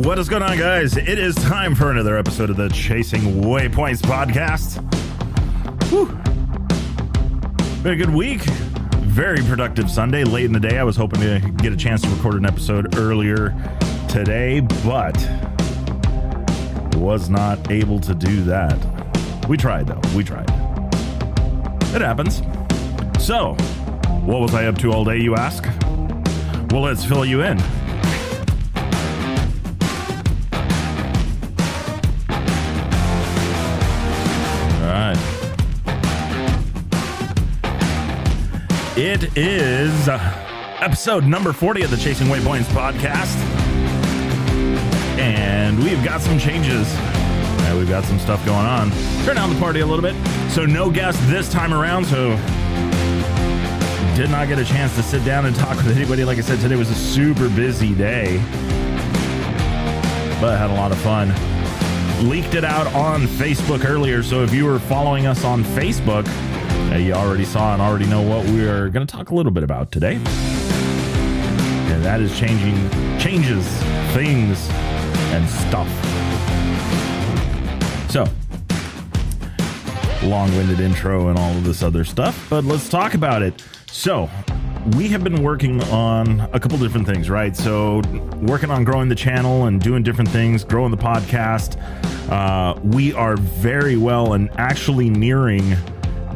What is going on, guys? It is time for another episode of the Chasing Waypoints podcast. Whew. Been a good week. Very productive Sunday. Late in the day, I was hoping to get a chance to record an episode earlier today, but was not able to do that. We tried, though. We tried. It happens. So, what was I up to all day, you ask? Well, let's fill you in. It is episode number 40 of the Chasing Waypoints podcast. And we've got some changes. We've got some stuff going on. Turn down the party a little bit. So no guest this time around. So did not get a chance to sit down and talk with anybody. Like I said, today was a super busy day. But I had a lot of fun. Leaked it out on Facebook earlier. So if you were following us on Facebook, you already saw and already know what we are going to talk a little bit about today. And that is changes, things, and stuff. So, long-winded intro and all of this other stuff, but let's talk about it. So, we have been working on a couple different things, right? So, working on growing the channel and doing different things, growing the podcast. We are very well and actually nearing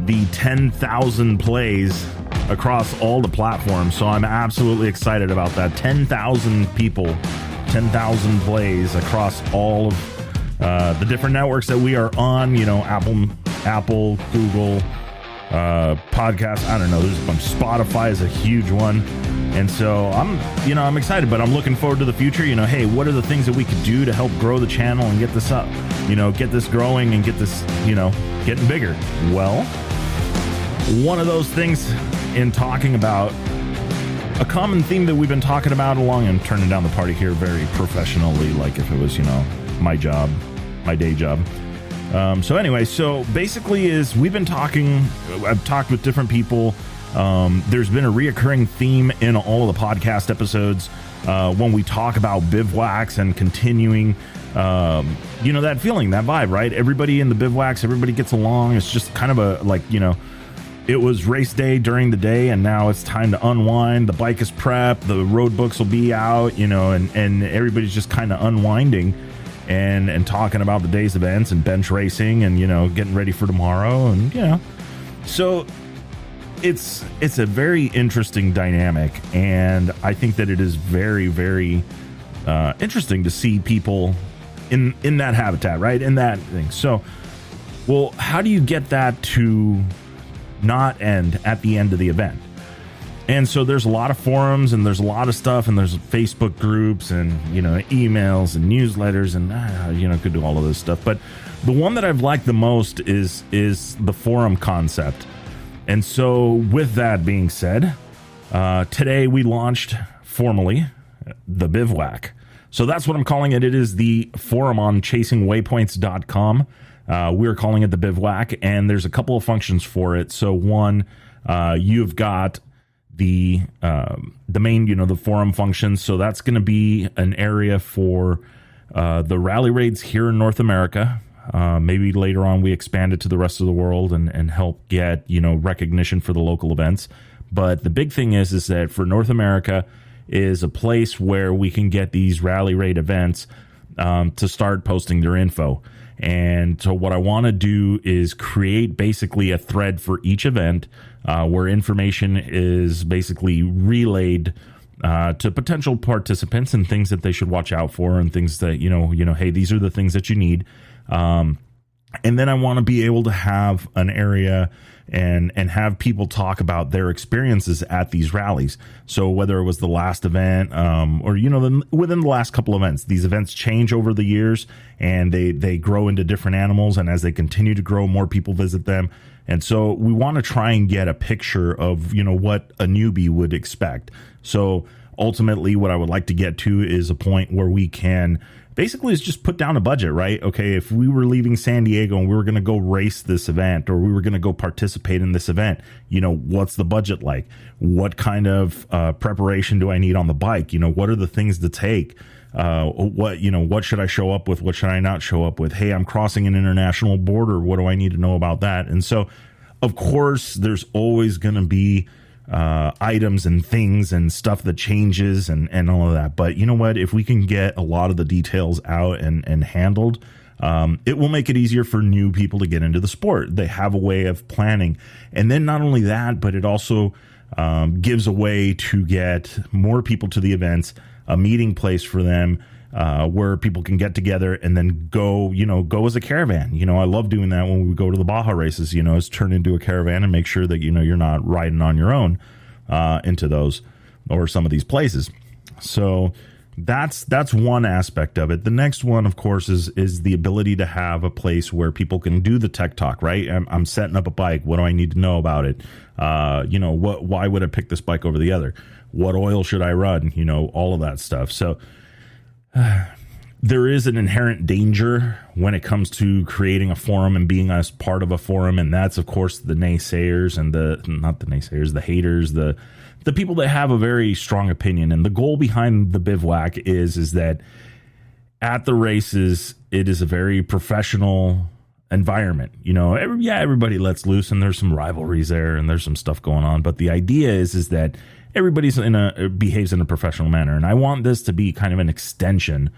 the 10,000 plays across all the platforms. So I'm absolutely excited about that. 10,000 people, 10,000 plays across all of the different networks that we are on, you know, Apple, Google, podcasts. I don't know. There's a bunch. Spotify is a huge one. And so I'm excited, but I'm looking forward to the future. You know, hey, what are the things that we could do to help grow the channel and get this up, you know, get this growing and get this, you know, getting bigger? Well, one of those things in talking about a common theme that we've been talking about along and turning down the party here very professionally, like if it was, you know, my job, my day job. So anyway, so basically is we've been talking, I've talked with different people. There's been a reoccurring theme in all of the podcast episodes when we talk about bivouacs and continuing, you know, that feeling, that vibe, right? Everybody in the bivouacs, everybody gets along. It's just kind of a, like, you know, it was race day during the day and now it's time to unwind. The bike is prepped, the road books will be out, you know, and everybody's just kind of unwinding and talking about the day's events and bench racing and, you know, getting ready for tomorrow. And, you know, so it's a very interesting dynamic, and I think that it is very, very interesting to see people in that habitat, right? In that thing. So, well, how do you get that to not end at the end of the event? And so there's a lot of forums and there's a lot of stuff and there's Facebook groups and, you know, emails and newsletters and, you know, could do all of this stuff. But the one that I've liked the most is the forum concept. And so with that being said, today we launched formally the Bivouac. So that's what I'm calling it. It is the forum on chasingwaypoints.com. We're calling it the Bivouac, and there's a couple of functions for it. So one, you've got the main, you know, the forum functions. So that's going to be an area for the rally raids here in North America. Maybe later on we expand it to the rest of the world and help get, you know, recognition for the local events. But the big thing is that for North America is a place where we can get these rally raid events to start posting their info. And so what I want to do is create basically a thread for each event where information is basically relayed to potential participants and things that they should watch out for and things that, you know, hey, these are the things that you need. And then I want to be able to have an area and have people talk about their experiences at these rallies. So whether it was the last event, or, you know, within the last couple events, these events change over the years and they grow into different animals. And as they continue to grow, more people visit them. And so we want to try and get a picture of, you know, what a newbie would expect. So ultimately what I would like to get to is a point where we can basically is just put down a budget, right? Okay, if we were leaving San Diego and we were going to go race this event or we were going to go participate in this event, you know, what's the budget like? What kind of preparation do I need on the bike? You know, what are the things to take? what should I show up with? What should I not show up with? Hey, I'm crossing an international border. What do I need to know about that? And so, of course, there's always going to be items and things and stuff that changes and all of that. But you know what? If we can get a lot of the details out and handled, it will make it easier for new people to get into the sport. They have a way of planning. And then not only that, but it also gives a way to get more people to the events, a meeting place for them, where people can get together and then go as a caravan. I love doing that when we go to the Baja races, is turn into a caravan and make sure that, you're not riding on your own into those or some of these places. So that's one aspect of it. The next one, of course, is the ability to have a place where people can do the tech talk, right? I'm setting up a bike. What do I need to know about it? Why would I pick this bike over the other? What oil should I run? All of that stuff. So there is an inherent danger when it comes to creating a forum and being a part of a forum. And that's, of course, the naysayers and the haters, the people that have a very strong opinion. And the goal behind the Bivouac is that at the races, it is a very professional environment. Everybody lets loose and there's some rivalries there and there's some stuff going on. But the idea is that everybody's behaves in a professional manner. And I want this to be kind of an extension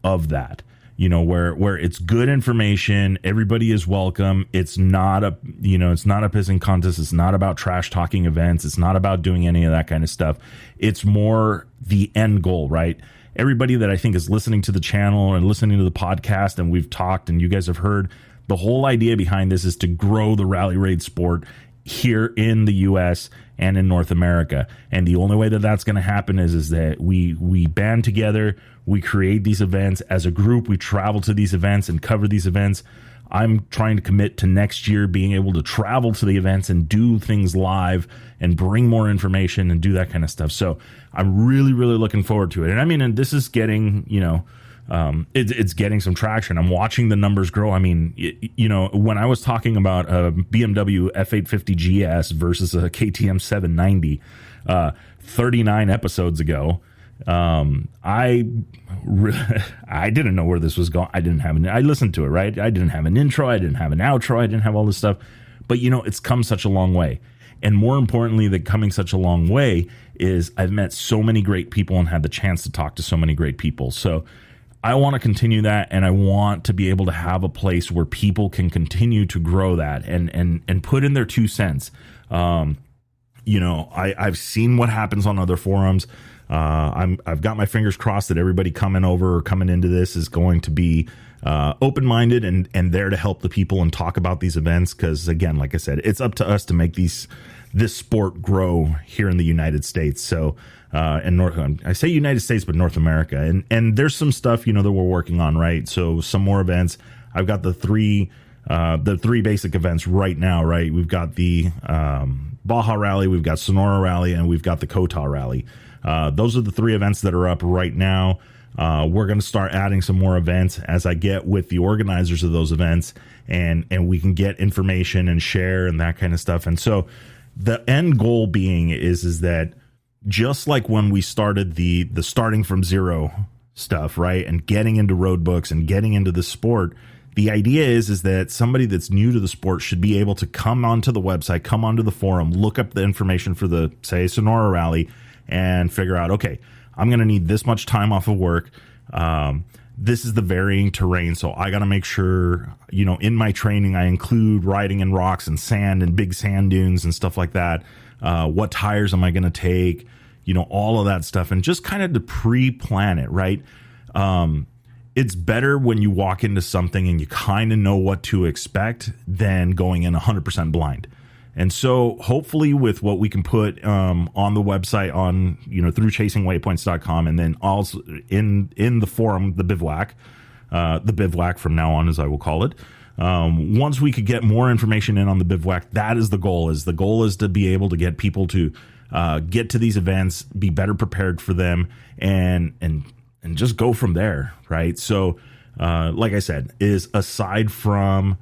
of that, where it's good information. Everybody is welcome. It's not a pissing contest. It's not about trash talking events. It's not about doing any of that kind of stuff. It's more the end goal, right? Everybody that I think is listening to the channel and listening to the podcast, and we've talked and you guys have heard, the whole idea behind this is to grow the rally raid sport here in the U.S. and in North America. And the only way that that's going to happen is that we band together, we create these events as a group, we travel to these events and cover these events. I'm trying to commit to next year being able to travel to the events and do things live and bring more information and do that kind of stuff. So I'm really, really looking forward to it. And this is getting, it's getting some traction. I'm watching the numbers grow. When I was talking about a BMW F850 GS versus a KTM 790 39 episodes ago, I didn't know where this was going. I listened to it, right? I didn't have an intro. I didn't have an outro. I didn't have all this stuff. But, it's come such a long way. And more importantly than coming such a long way is I've met so many great people and had the chance to talk to so many great people. So I want to continue that, and I want to be able to have a place where people can continue to grow that and put in their 2 cents. I've seen what happens on other forums. I've got my fingers crossed that everybody coming into this is going to be open-minded and there to help the people and talk about these events. Because again, like I said, it's up to us to make this sport grow here in the United States. So I say United States, but North America. And there's some stuff, that we're working on, right? So some more events. I've got the three basic events right now, right? We've got the Baja Rally, we've got Sonora Rally, and we've got the Kota Rally. Those are the 3 events that are up right now. We're going to start adding some more events as I get with the organizers of those events, and we can get information and share and that kind of stuff. And so the end goal being is that just like when we started the starting from zero stuff, right, and getting into road books and getting into the sport, the idea is that somebody that's new to the sport should be able to come onto the website, come onto the forum, look up the information for the, say, Sonora Rally, and figure out, okay, I'm going to need this much time off of work. This is the varying terrain, so I got to make sure, in my training, I include riding in rocks and sand and big sand dunes and stuff like that. What tires am I going to take? All of that stuff, and just kind of to pre-plan it, right? It's better when you walk into something and you kind of know what to expect than going in 100% blind. And so hopefully with what we can put on the website on, through chasingwaypoints.com, and then also in the forum, the Bivouac from now on, as I will call it. Once we could get more information in on the Bivouac, that is the goal. The goal is to be able to get people to get to these events, be better prepared for them, and just go from there, right? So, like I said, aside from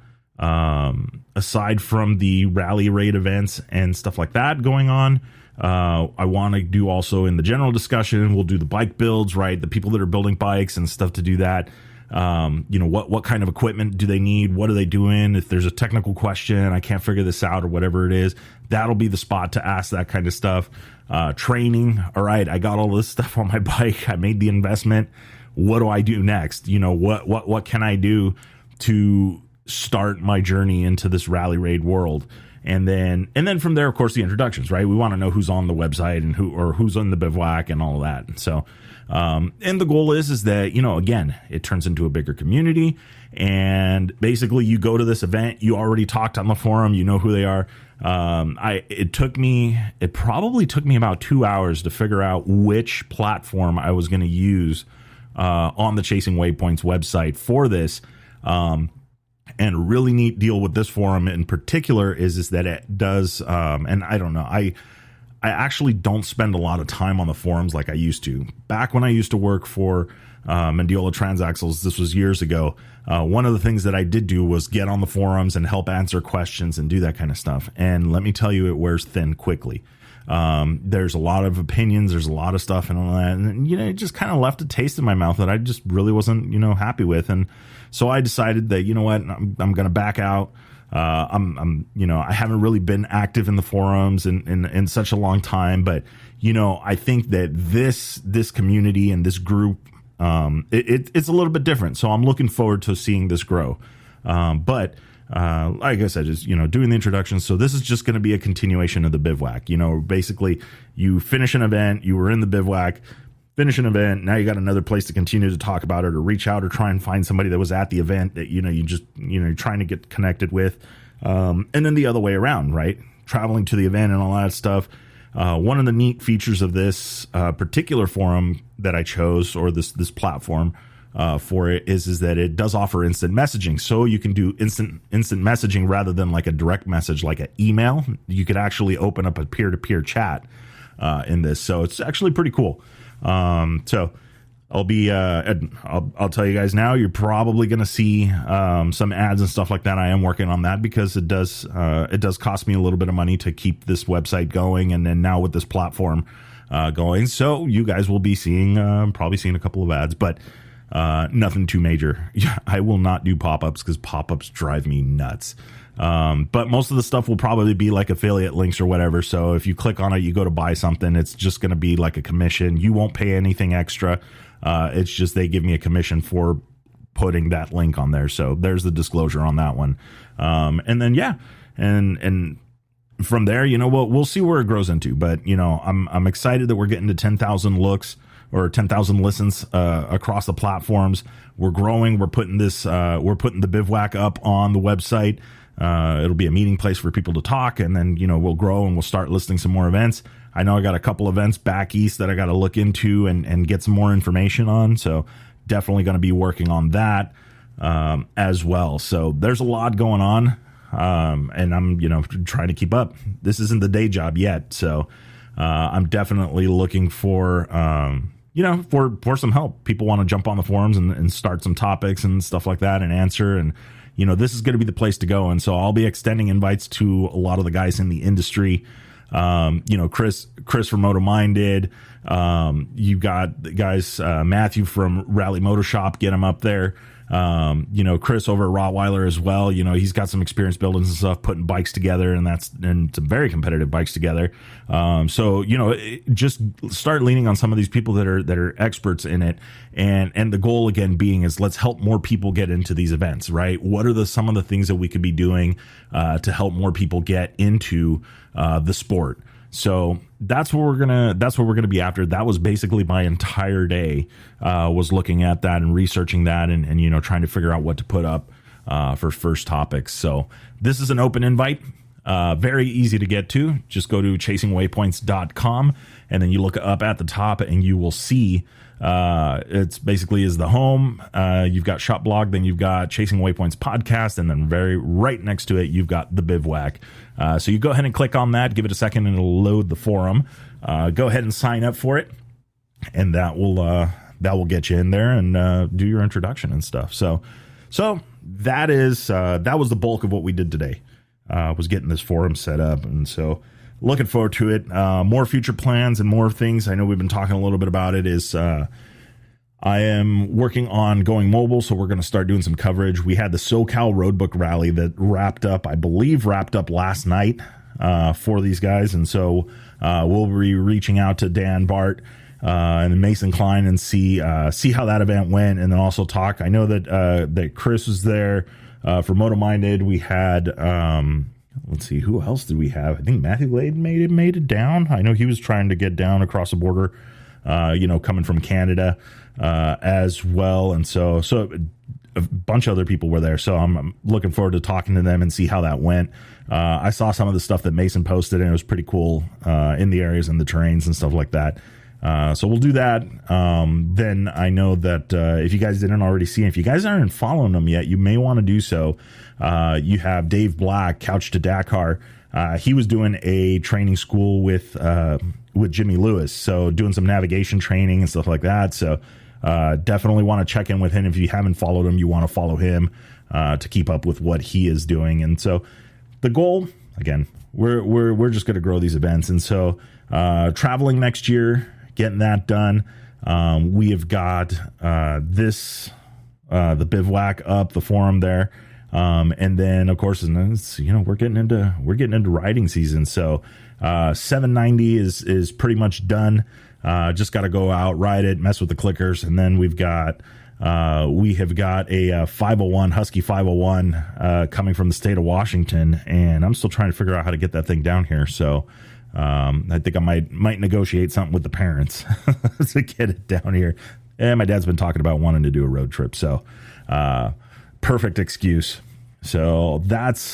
the rally raid events and stuff like that going on, I want to do also in the general discussion, we'll do the bike builds, right? The people that are building bikes and stuff to do that. What kind of equipment do they need? What are they doing? If there's a technical question, I can't figure this out or whatever it is, that'll be the spot to ask that kind of stuff. Training. All right. I got all this stuff on my bike. I made the investment. What do I do next? What can I do to start my journey into this rally raid world? And then from there, of course, the introductions, right? We want to know who's on the website and who's on the Bivouac and all of that. So, and the goal is that, again, it turns into a bigger community, and basically you go to this event, you already talked on the forum, you know who they are. It probably took me about 2 hours to figure out which platform I was going to use, on the Chasing Waypoints website for this. And a really neat deal with this forum in particular is that it does, and I don't know, I actually don't spend a lot of time on the forums like I used to. Back when I used to work for Mendiola Transaxles, this was years ago, one of the things that I did do was get on the forums and help answer questions and do that kind of stuff. And let me tell you, it wears thin quickly. There's a lot of opinions, there's a lot of stuff and all that, and it just kind of left a taste in my mouth that I just really wasn't happy with. And so I decided that I'm going to back out. I haven't really been active in the forums in such a long time, but I think that this community and this group, it's a little bit different. So I'm looking forward to seeing this grow. But like I said, just doing the introduction. So this is just going to be a continuation of the Bivouac. Basically, you finish an event, you were in the Bivouac, finish an event, now you got another place to continue to talk about it, or reach out or try and find somebody that was at the event that you're trying to get connected with, and then the other way around, right? Traveling to the event and all that stuff. One of the neat features of this particular forum that I chose, or this platform for it, is that it does offer instant messaging. So you can do instant messaging rather than like a direct message, like an email. You could actually open up a peer-to-peer chat in this. So it's actually pretty cool. So I'll tell you guys now, you're probably going to see some ads and stuff like that. I am working on that because it does cost me a little bit of money to keep this website going, and then now with this platform going, so you guys will be probably seeing a couple of ads, but nothing too major. I will not do pop-ups because pop-ups drive me nuts. But most of the stuff will probably be like affiliate links or whatever. So if you click on it, you go to buy something, it's just going to be like a commission. You won't pay anything extra. It's just they give me a commission for putting that link on there. So there's the disclosure on that one. And then, and from there, we'll see where it grows into. But, I'm excited that we're getting to 10,000 looks or 10,000 listens across the platforms. We're growing. We're putting the Bivouac up on the website. It'll be a meeting place for people to talk, and then, we'll grow and we'll start listing some more events. I know I got a couple events back east that I got to look into and get some more information on. So definitely going to be working on that, as well. So there's a lot going on. And I'm, trying to keep up. This isn't the day job yet. So, I'm definitely looking for, for some help. People want to jump on the forums and start some topics and stuff like that and answer. And, this is going to be the place to go. And so I'll be extending invites to a lot of the guys in the industry. Chris from Moto Minded. You got the guys, Matthew from Rally Motor Shop, get him up there. Chris over at Rottweiler as well. He's got some experience building some stuff, putting bikes together, and some very competitive bikes together. Just start leaning on some of these people that are experts in it. And the goal again being is let's help more people get into these events, right? What are some of the things that we could be doing, to help more people get into, the sport? So that's what we're gonna be after. That was basically my entire day, was looking at that and researching that and trying to figure out what to put up for first topics. So this is an open invite, very easy to get to. Just go to chasingwaypoints.com, and then you look up at the top and you will see it's basically is the home. You've got Shop Blog, then you've got Chasing Waypoints podcast, and then very right next to it you've got the Bivouac. So you go ahead and click on that, give it a second, and it'll load the forum. Go ahead and sign up for it, and that will get you in there and do your introduction and stuff. So that was the bulk of what we did today. Was getting this forum set up, and so looking forward to it. More future plans and more things. I know we've been talking a little bit about it. Is I am working on going mobile, so we're going to start doing some coverage. We had the SoCal Roadbook Rally that wrapped up last night for these guys, and so we'll be reaching out to Dan Bart and Mason Klein and see how that event went, and then also talk. I know that Chris was there for Moto Minded. We had let's see, who else did we have? I think Matthew Lade made it down. I know he was trying to get down across the border, coming from Canada as well, and so a bunch of other people were there. So I'm looking forward to talking to them and see how that went. I saw some of the stuff that Mason posted, and it was pretty cool in the areas and the terrains and stuff like that. So we'll do that. Then I know that if you guys didn't already see, if you guys aren't following them yet, you may want to do so. You have Dave Black, Couch to Dakar. He was doing a training school with Jimmy Lewis, so doing some navigation training and stuff like that. So definitely want to check in with him. If you haven't followed him, you want to follow him to keep up with what he is doing. And so the goal, again, we're just going to grow these events. And so traveling next year, getting that done. We have got the Bivouac up, the forum there. And then of course, we're getting into riding season. So 790 is pretty much done. Just got to go out, ride it, mess with the clickers. And then we have got a 501 Husky 501 coming from the state of Washington, and I'm still trying to figure out how to get that thing down here. So I think I might negotiate something with the parents to get it down here. And my dad's been talking about wanting to do a road trip, so perfect excuse. So that's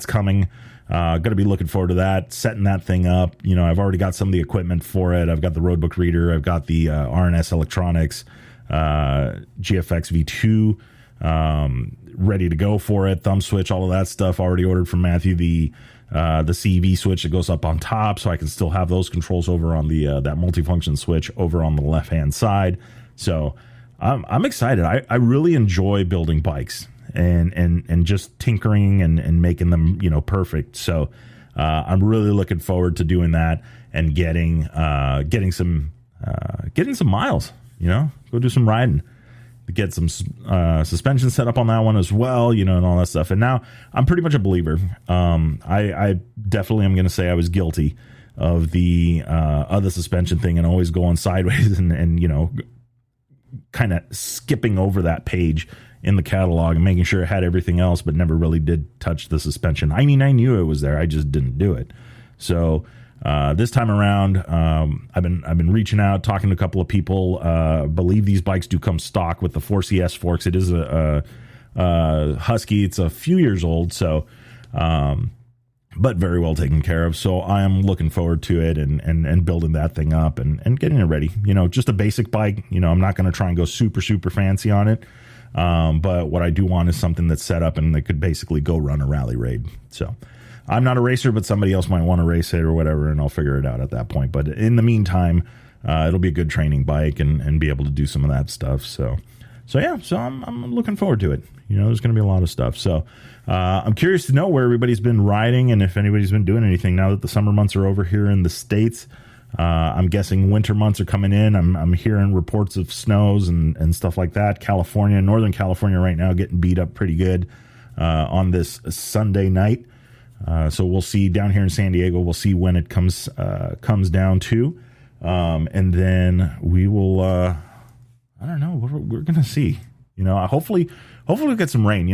coming. Going to be looking forward to that, setting that thing up. I've already got some of the equipment for it. I've got the roadbook reader. I've got the RNS electronics, GFX V2 ready to go for it. Thumb switch, all of that stuff already ordered from Matthew. The CV switch that goes up on top, so I can still have those controls over on the that multifunction switch over on the left hand side. So I'm excited. I really enjoy building bikes and just tinkering and making them perfect. So I'm really looking forward to doing that and getting some miles. Go do some riding. Get some suspension set up on that one as well, and all that stuff. And now I'm pretty much a believer. I definitely am going to say I was guilty of the other suspension thing and always going sideways and kind of skipping over that page in the catalog and making sure it had everything else, but never really did touch the suspension. I mean, I knew it was there. I just didn't do it. So this time around, I've been reaching out, talking to a couple of people. Believe these bikes do come stock with the 4CS forks. It is a Husky. It's a few years old, so but very well taken care of. So I am looking forward to it and building that thing up and getting it ready. Just a basic bike. I'm not going to try and go super fancy on it. But what I do want is something that's set up and that could basically go run a rally raid. So I'm not a racer, but somebody else might want to race it or whatever, and I'll figure it out at that point. But in the meantime, it'll be a good training bike and be able to do some of that stuff. So I'm looking forward to it. There's going to be a lot of stuff. So I'm curious to know where everybody's been riding and if anybody's been doing anything now that the summer months are over here in the States. I'm guessing winter months are coming in. I'm hearing reports of snows and stuff like that. Northern California right now getting beat up pretty good on this Sunday night. So we'll see down here in San Diego. We'll see when it comes down to, and then we will. I don't know. We're gonna see. Hopefully we'll get some rain.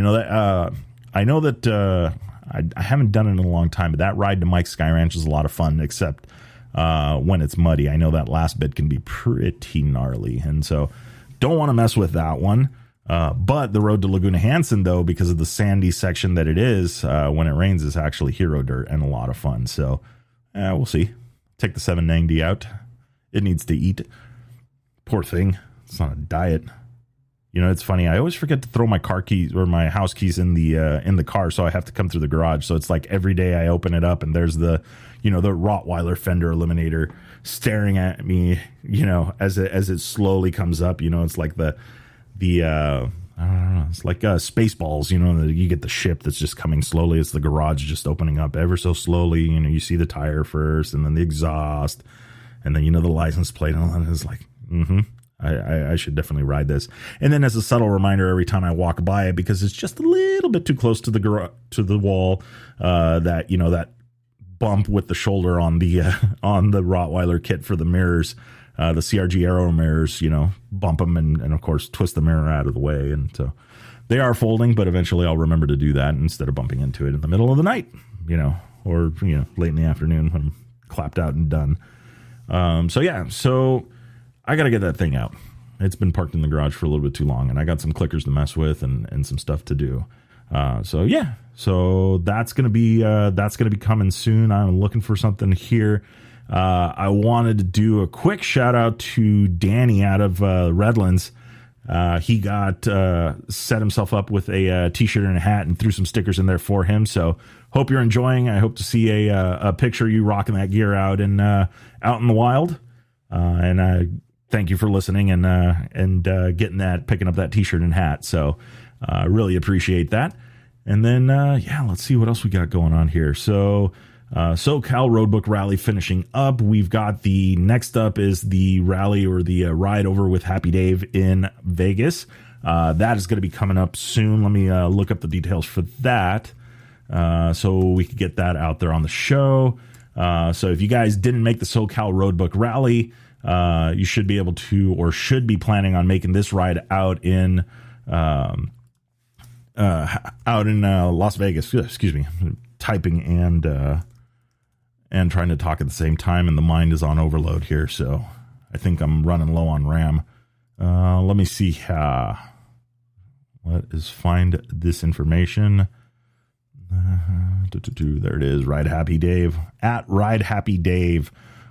I know that I haven't done it in a long time, but that ride to Mike's Sky Ranch is a lot of fun, except when it's muddy. I know that last bit can be pretty gnarly, and so don't want to mess with that one. But the road to Laguna Hansen, though, because of the sandy section that it is, when it rains, is actually hero dirt and a lot of fun. So we'll see. Take the 790 out. It needs to eat. Poor thing. It's not a diet. It's funny. I always forget to throw my car keys or my house keys in the car, so I have to come through the garage. So it's like every day I open it up and there's the Rottweiler fender eliminator staring at me, as it slowly comes up. It's like the I don't know, It's like Spaceballs, you know, you get the ship that's just coming slowly. It's the garage just opening up ever so slowly. You know, you see the tire first and then the exhaust and then, you know, the license plate and all that. It's like, I should definitely ride this. And then as a subtle reminder every time I walk by it, because it's just a little bit too close to the wall, that, you know, that bump with the shoulder on the Rottweiler kit for the mirrors, the CRG Aero mirrors, you know, bump them and of course twist the mirror out of the way. And so they are folding, but eventually I'll remember to do that instead of bumping into it in the middle of the night, you know, or, you know, late in the afternoon when I'm clapped out and done. So I got to get that thing out. It's been parked in the garage for a little bit too long, and I got some clickers to mess with and some stuff to do. So that's going to be coming soon. I'm looking for something here. I wanted to do a quick shout out to Danny out of Redlands. He got set himself up with a t-shirt and a hat and threw some stickers in there for him. So hope you're enjoying. I hope to see a picture of you rocking that gear out in the wild. And thank you for listening and picking up that t-shirt and hat. So I really appreciate that. And then, let's see what else we got going on here. So SoCal Roadbook Rally finishing up. We've got the next up is the rally or the ride over with Happy Dave in Vegas. That is going to be coming up soon. Let me look up the details for that so we could get that out there on the show. So if you guys didn't make the SoCal Roadbook Rally, you should be able to, or should be planning on making this ride out in Las Vegas. Excuse me, typing and trying to talk at the same time, and the mind is on overload here. So I think I'm running low on RAM. Let me see. Find this information. There it is. Ride Happy Dave at Ride Happy Dave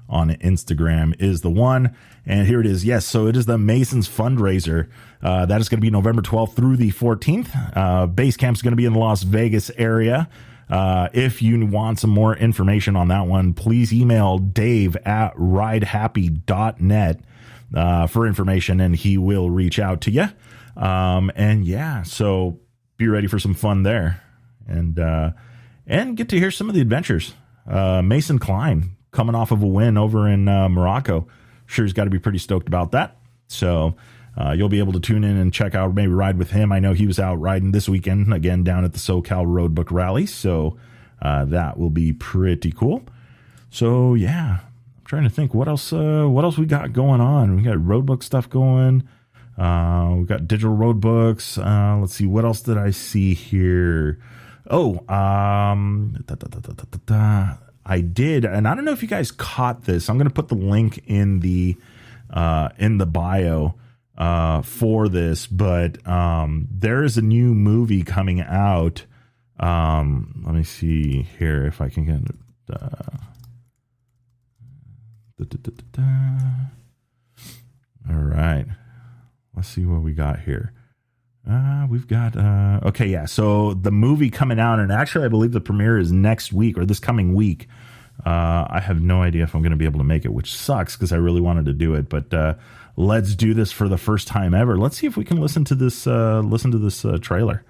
on Instagram is the one. And here it is. Yes. So it is the Masons fundraiser. That is going to be November 12th through the 14th. Base camp is going to be in the Las Vegas area. If you want some more information on that one, please email Dave at ridehappy.net, for information, and he will reach out to you. So be ready for some fun there and get to hear some of the adventures. Mason Klein coming off of a win over in Morocco. Sure, he's got to be pretty stoked about that. So you'll be able to tune in and check out, maybe ride with him. I know he was out riding this weekend again down at the SoCal Roadbook Rally. So that will be pretty cool. So yeah, I'm trying to think what else we got going on. We got roadbook stuff going. We've got digital roadbooks. Let's see, what else did I see here? I did, and I don't know if you guys caught this. I'm going to put the link in the bio for this, but there is a new movie coming out. Let me see here if I can get it. All right, let's see what we got here. We've got so the movie coming out, and actually I believe the premiere is next week or this coming week. I have no idea if I'm going to be able to make it, which sucks because I really wanted to do it, but let's do this for the first time ever. Let's see if we can listen to this trailer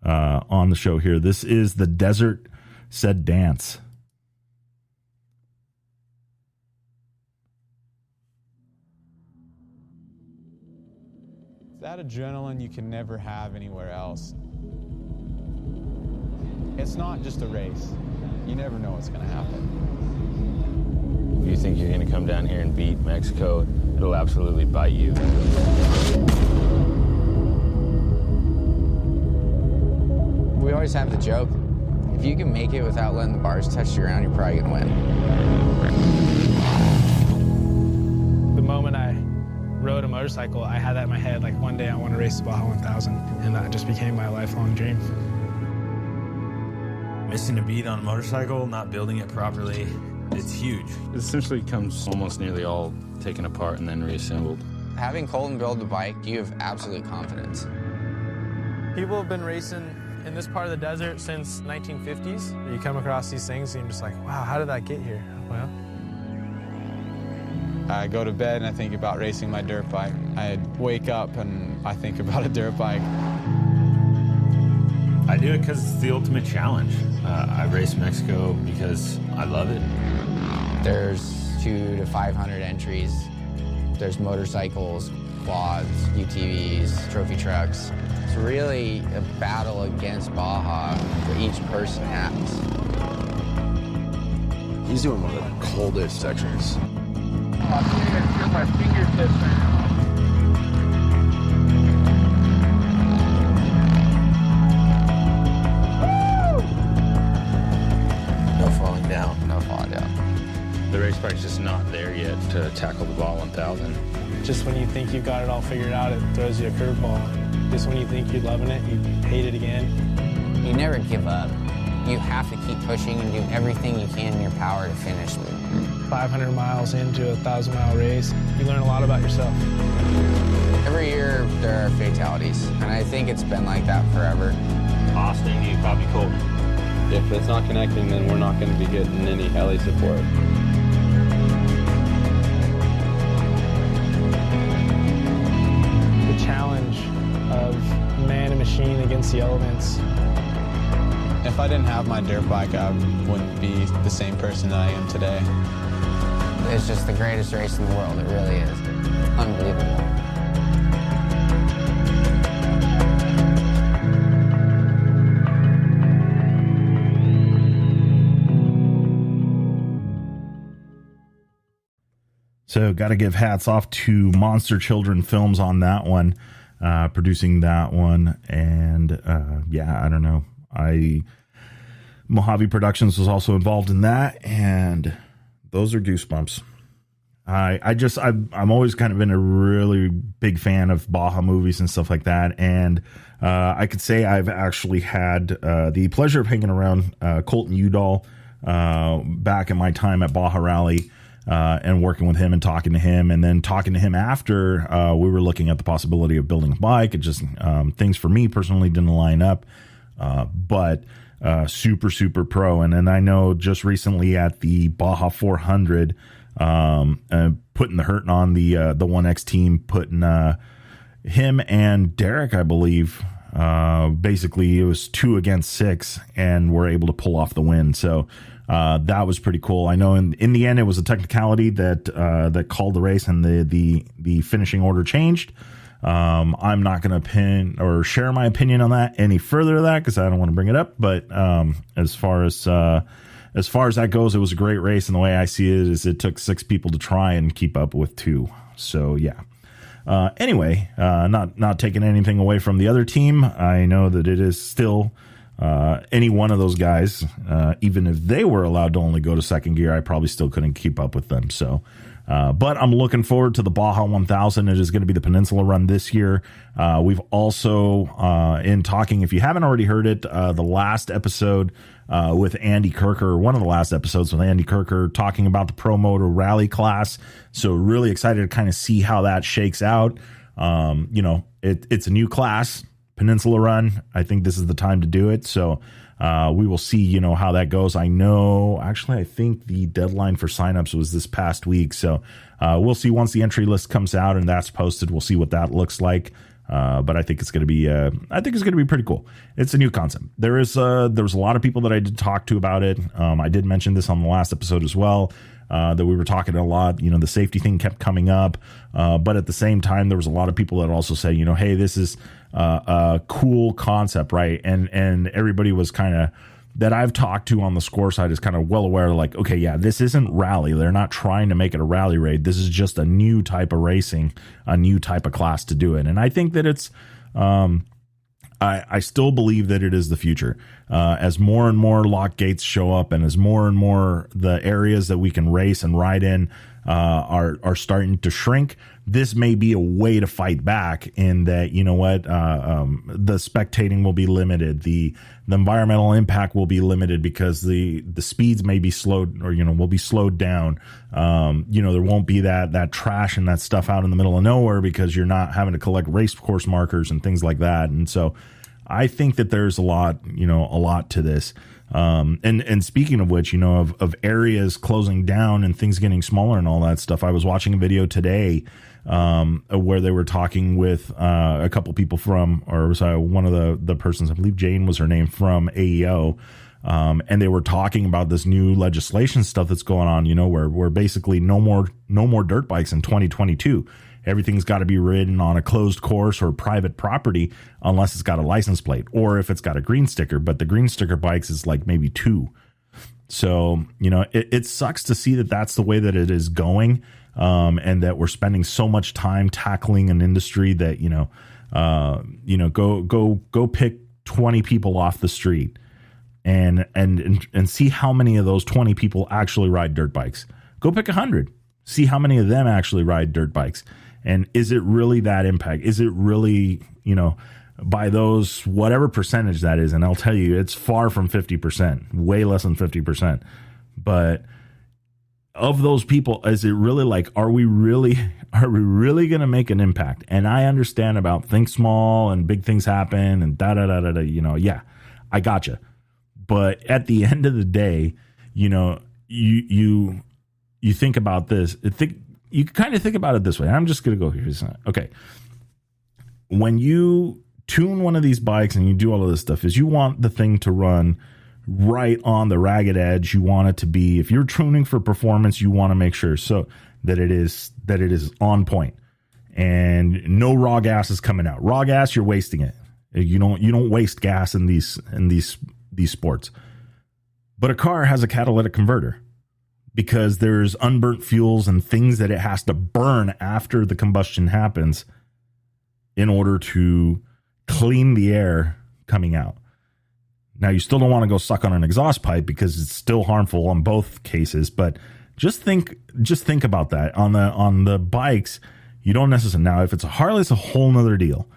on the show here. This is The Desert Said Dance. That adrenaline you can never have anywhere else. It's not just a race. You never know what's going to happen. If you think you're going to come down here and beat Mexico, it'll absolutely bite you. We always have the joke, if you can make it without letting the bars touch the ground, you're probably going to win. The moment I rode a motorcycle, I had that in my head, like one day I want to race the Baja 1000, and that just became my lifelong dream. Missing a beat on a motorcycle, not building it properly, it's huge. It essentially comes almost nearly all taken apart and then reassembled. Having Colton build the bike, you have absolute confidence. People have been racing in this part of the desert since 1950s. You come across these things and you're just like, wow, how did that get here? Well, I go to bed and I think about racing my dirt bike. I wake up and I think about a dirt bike. I do it because it's the ultimate challenge. I race Mexico because I love it. There's 200 to 500 entries. There's motorcycles, quads, UTVs, trophy trucks. It's really a battle against Baja for each person acts. He's doing one of the coldest sections. I can't even feel my fingertips right now. No falling down. No falling down. The race bike's just not there yet to tackle the Baja 1000. Just when you think you've got it all figured out, it throws you a curveball. Just when you think you're loving it, you hate it again. You never give up. You have to keep pushing and do everything you can in your power to finish. 500 miles into a 1,000-mile race, you learn a lot about yourself. Every year there are fatalities, and I think it's been like that forever. Austin, you probably Colton. If it's not connecting, then we're not going to be getting any heli support. The challenge of man and machine against the elements. If I didn't have my dirt bike, I wouldn't be the same person that I am today. It's just the greatest race in the world. It really is. Unbelievable. So got to give hats off to Monster Children Films on that one, producing that one. And yeah, I don't know. Mojave Productions was also involved in that, and those are goosebumps. I'm always kind of been a really big fan of Baja movies and stuff like that, and I could say I've actually had the pleasure of hanging around Colton Udall back in my time at Baja Rally, and working with him and talking to him, and then talking to him after we were looking at the possibility of building a bike. It just things for me personally didn't line up, but super pro. And then I know just recently at the Baja 400, putting the hurting on the 1X team, putting him and Derek, I believe, basically it was 2 against 6, and we're able to pull off the win. So that was pretty cool. I know in the end it was a technicality that called the race, and the finishing order changed. I'm not going to share my opinion on that any further, because I don't want to bring it up. But as far as that goes, it was a great race, and the way I see it is it took 6 people to try and keep up with 2. So yeah. Anyway, not taking anything away from the other team. I know that it is still any one of those guys, even if they were allowed to only go to second gear, I probably still couldn't keep up with them. So. But I'm looking forward to the Baja 1000. It is going to be the Peninsula Run this year. We've also, in talking, if you haven't already heard it, the last episode with Andy Kirker, one of the last episodes with Andy Kirker, talking about the Pro Moto Rally class. So really excited to kind of see how that shakes out. It's a new class, Peninsula Run. I think this is the time to do it. So we will see, how that goes. I think the deadline for signups was this past week. So we'll see once the entry list comes out and that's posted. We'll see what that looks like. But I think it's going to be, pretty cool. It's a new concept. There was a lot of people that I did talk to about it. I did mention this on the last episode as well, that we were talking a lot, the safety thing kept coming up. But at the same time, there was a lot of people that also said, hey, this is a cool concept, right? And everybody was kind of, that I've talked to on the score side, is kind of well aware, like, okay, yeah, this isn't rally. They're not trying to make it a rally raid. This is just a new type of racing, a new type of class to do it. And I think that it's, I still believe that it is the future. As more and more lock gates show up, and as more and more the areas that we can race and ride in are starting to shrink, this may be a way to fight back in that, the spectating will be limited. The environmental impact will be limited because the speeds may be slowed, or, will be slowed down. There won't be that trash and that stuff out in the middle of nowhere because you're not having to collect race course markers and things like that. And so I think that there's a lot to this. And speaking of which, of areas closing down and things getting smaller and all that stuff, I was watching a video today where they were talking with a couple people from, or was one of the persons, I believe Jane was her name, from AEO. And they were talking about this new legislation stuff that's going on, where basically no more dirt bikes in 2022. Everything's got to be ridden on a closed course or private property unless it's got a license plate or if it's got a green sticker. But the green sticker bikes is like maybe 2. So, it sucks to see that that's the way that it is going, and that we're spending so much time tackling an industry that, go pick 20 people off the street and see how many of those 20 people actually ride dirt bikes. Go pick 100. See how many of them actually ride dirt bikes. And is it really that impact? Is it really, by those, whatever percentage that is? And I'll tell you, it's far from 50%, way less than 50%. But of those people, is it really like, are we really going to make an impact? And I understand about think small and big things happen and yeah, I gotcha. But at the end of the day, you think about this. You kind of think about it this way. I'm just going to go here. Okay. When you tune one of these bikes and you do all of this stuff, is you want the thing to run right on the ragged edge. You want it to be, if you're tuning for performance, you want to make sure so that it is on point and no raw gas is coming out. Raw gas, you're wasting it. You don't waste gas in these sports. But a car has a catalytic converter, because there's unburnt fuels and things that it has to burn after the combustion happens in order to clean the air coming out. Now, you still don't want to go suck on an exhaust pipe because it's still harmful on both cases, but just think about that. On the bikes, you don't necessarily. Now, if it's a Harley, it's a whole nother deal.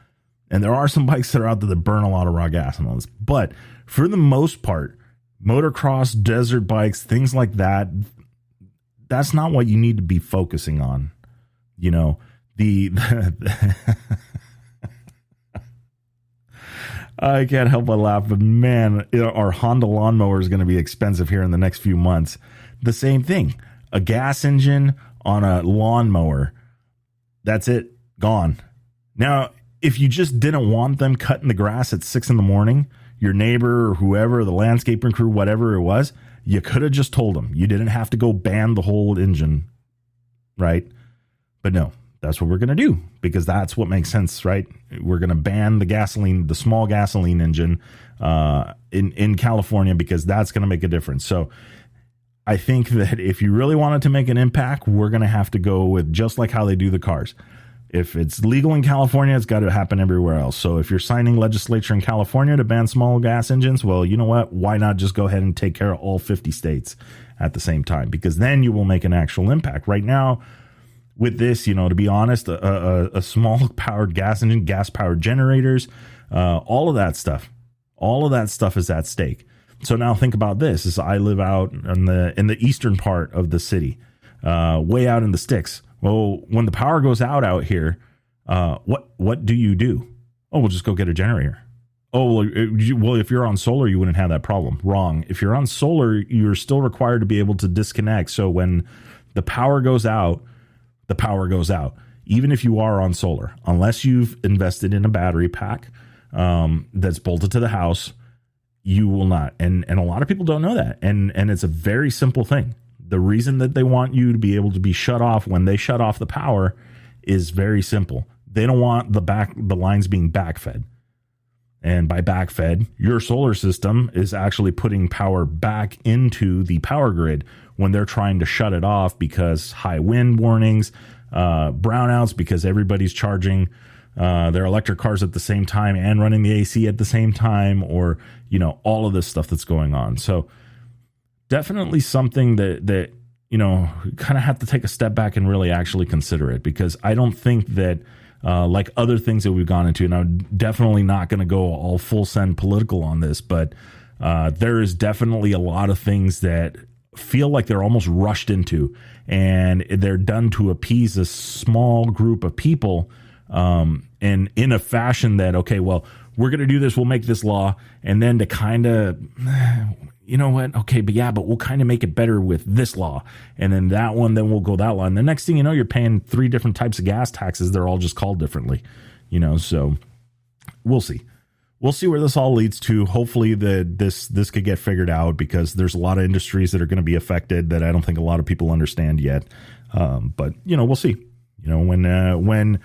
And there are some bikes that are out there that burn a lot of raw gas and all this. But for the most part, motocross, desert bikes, things like that, that's not what you need to be focusing on. I can't help but laugh, but man, our Honda lawnmower is going to be expensive here in the next few months. The same thing, a gas engine on a lawnmower, that's it, gone. Now, if you just didn't want them cutting the grass at 6 a.m, your neighbor or whoever, the landscaping crew, whatever it was, you could have just told them. You didn't have to go ban the whole engine, right? But no, that's what we're going to do, because that's what makes sense, right? We're going to ban the small gasoline engine in California, because that's going to make a difference. So I think that if you really wanted to make an impact, we're going to have to go with just like how they do the cars. If it's legal in California, it's got to happen everywhere else. So if you're signing legislature in California to ban small gas engines, well, you know what? Why not just go ahead and take care of all 50 states at the same time? Because then you will make an actual impact. Right now, with this, to be honest, a small powered gas engine, gas powered generators, all of that stuff is at stake. So now think about this: is I live out in the eastern part of the city, way out in the sticks. Well, when the power goes out here, what do you do? Oh, we'll just go get a generator. Oh, well, if you're on solar, you wouldn't have that problem. Wrong. If you're on solar, you're still required to be able to disconnect. So when the power goes out, the power goes out, even if you are on solar, unless you've invested in a battery pack that's bolted to the house, you will not. And a lot of people don't know that. And it's a very simple thing. The reason that they want you to be able to be shut off when they shut off the power is very simple. They don't want the lines being backfed. And by backfed, your solar system is actually putting power back into the power grid when they're trying to shut it off because high wind warnings, brownouts, because everybody's charging their electric cars at the same time and running the AC at the same time, or, all of this stuff that's going on. So definitely something that kind of have to take a step back and really actually consider it, because I don't think that like other things that we've gone into, and I'm definitely not going to go all full send political on this, but there is definitely a lot of things that feel like they're almost rushed into, and they're done to appease a small group of people, and in a fashion that, okay, well, we're going to do this, we'll make this law, and then to kind of, you know what, okay, but we'll kind of make it better with this law, and then that one, then we'll go that law, and the next thing you know, you're paying 3 different types of gas taxes. They're all just called differently, so we'll see. We'll see where this all leads to. Hopefully this could get figured out, because there's a lot of industries that are going to be affected that I don't think a lot of people understand yet. But we'll see. When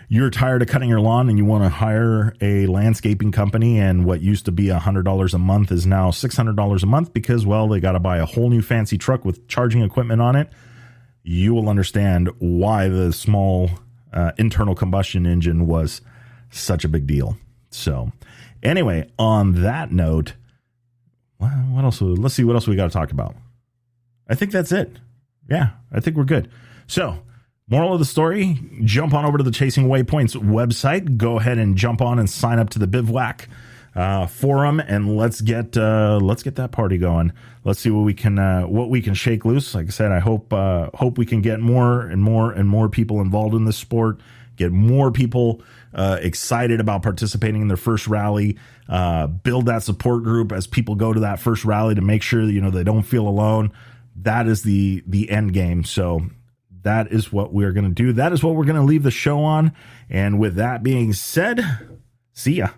you're tired of cutting your lawn and you want to hire a landscaping company, and what used to be $100 a month is now $600 a month because, well, they got to buy a whole new fancy truck with charging equipment on it, you will understand why the small internal combustion engine was such a big deal. So anyway, on that note, what else? Let's see what else we got to talk about. I think that's it. Yeah, I think we're good. So, moral of the story, jump on over to the Chasing Waypoints website. Go ahead and jump on and sign up to the Bivouac forum, and let's get that party going. Let's see what we can shake loose. Like I said, I hope we can get more and more people involved in this sport, get more people excited about participating in their first rally, build that support group as people go to that first rally to make sure that, they don't feel alone. That is the end game. So that is what we're going to do. That is what we're going to leave the show on. And with that being said, see ya.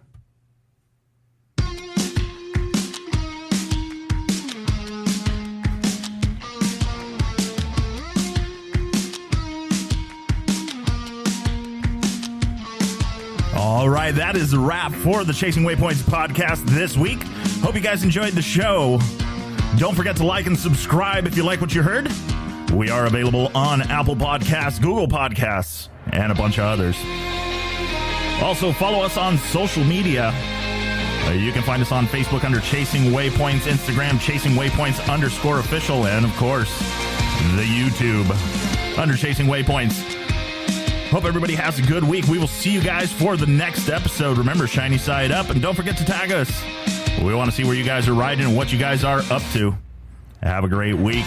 All right, that is the wrap for the Chasing Waypoints podcast this week. Hope you guys enjoyed the show. Don't forget to like and subscribe if you like what you heard. We are available on Apple Podcasts, Google Podcasts, and a bunch of others. Also, follow us on social media. You can find us on Facebook under Chasing Waypoints, Instagram, Chasing Waypoints _official, and, of course, the YouTube under Chasing Waypoints. Hope everybody has a good week. We will see you guys for the next episode. Remember, shiny side up, and don't forget to tag us. We want to see where you guys are riding and what you guys are up to. Have a great week.